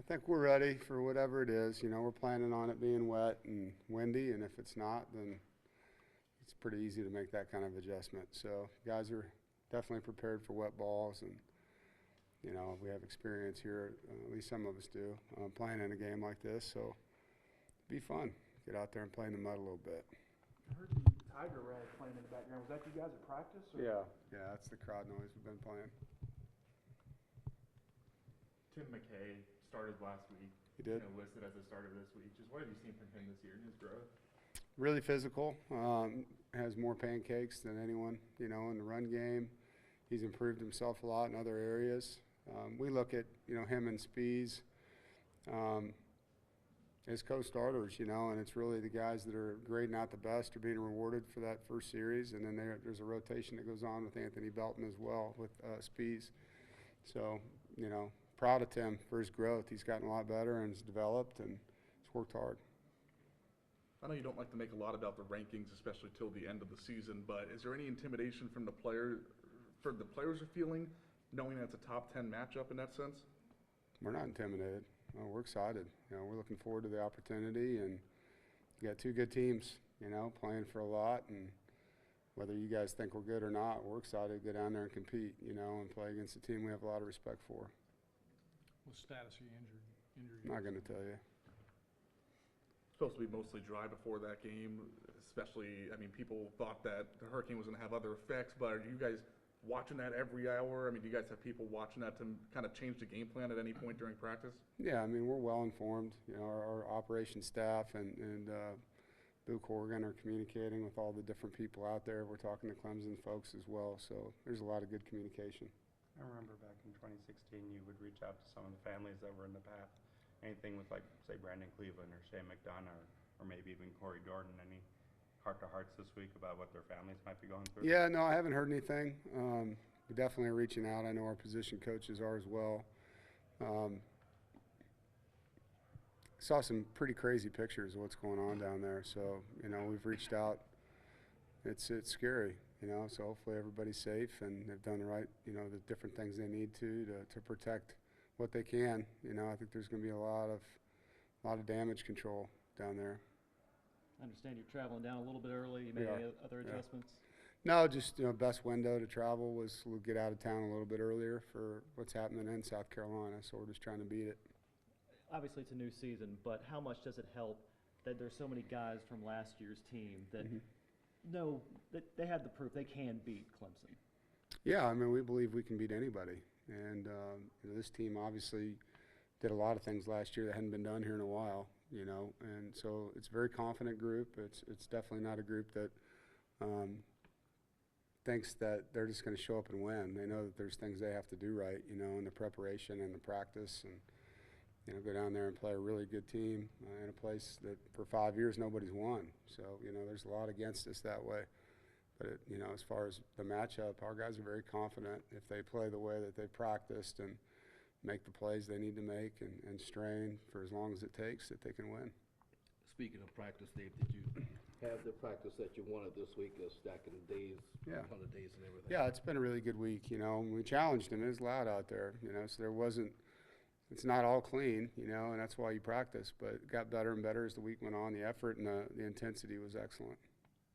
think we're ready for whatever it is. You know, we're planning on it being wet and windy, and if it's not, then it's pretty easy to make that kind of adjustment. So guys are definitely prepared for wet balls, and you know, we have experience here, at least some of us do, playing in a game like this. So it'd be fun. Get out there and play in the mud a little bit. I heard the Tiger Rag playing in the background. Was that you guys at practice? Or? Yeah, that's the crowd noise we've been playing. Tim McKay started last week. He did. Listed as a starter this week. Just what have you seen from him this year in his growth? Really physical. Has more pancakes than anyone, you know, in the run game. He's improved himself a lot in other areas. We look at, you know, him and Spees as co-starters, you know, and it's really the guys that are grading out the best are being rewarded for that first series, and then there's a rotation that goes on with Anthony Belton as well with Spees. So, you know, proud of Tim for his growth. He's gotten a lot better and has developed, and he's worked hard. I know you don't like to make a lot about the rankings, especially till the end of the season, but is there any intimidation from the players are feeling, knowing that's a top 10 matchup in that sense? We're not intimidated. We're excited. You know, we're looking forward to the opportunity, and you got two good teams, you know, playing for a lot, and whether you guys think we're good or not, we're excited to go down there and compete, you know, and play against a team we have a lot of respect for. What status are you injured? I'm not going to tell you. Supposed to be mostly dry before that game, especially, I mean, people thought that the hurricane was going to have other effects, but are you guys watching that every hour? I mean, do you guys have people watching that to kind of change the game plan at any point during practice? Yeah, I mean, we're well informed. You know, our operations staff and Bill Corrigan are communicating with all the different people out there. We're talking to Clemson folks as well, so there's a lot of good communication. I remember back in 2016, you would reach out to some of the families that were in the path. Anything with, like, say, Brandon Cleveland or Shea McDonough or maybe even Corey Gordon. Any heart-to-hearts this week about what their families might be going through? Yeah, no, I haven't heard anything. We definitely are reaching out. I know our position coaches are as well. Saw some pretty crazy pictures of what's going on down there. So, you know, we've reached out. It's scary, you know, so hopefully everybody's safe and they've done the right, you know, the different things they need to protect what they can. You know, I think there's going to be a lot of damage control down there. I understand you're traveling down a little bit early. You made any other adjustments? No, just, you know, best window to travel was we'll get out of town a little bit earlier for what's happening in South Carolina, so we're just trying to beat it. Obviously it's a new season, but how much does it help that there's so many guys from last year's team that know that they have the proof they can beat Clemson? Yeah, I mean, we believe we can beat anybody. And you know, this team obviously did a lot of things last year that hadn't been done here in a while, you know. And so it's a very confident group. It's definitely not a group that thinks that they're just going to show up and win. They know that there's things they have to do right, you know, in the preparation and the practice, and you know, go down there and play a really good team in a place that for 5 years nobody's won. So, you know, there's a lot against us that way. But, you know, as far as the matchup, our guys are very confident if they play the way that they practiced and make the plays they need to make and strain for as long as it takes, that they can win. Speaking of practice, Dave, did you have the practice that you wanted this week, stacking days, ton of days and everything? Yeah, it's been a really good week, you know. We challenged them. It was loud out there, you know, so there wasn't – it's not all clean, you know, and that's why you practice. But it got better and better as the week went on. The effort and the intensity was excellent.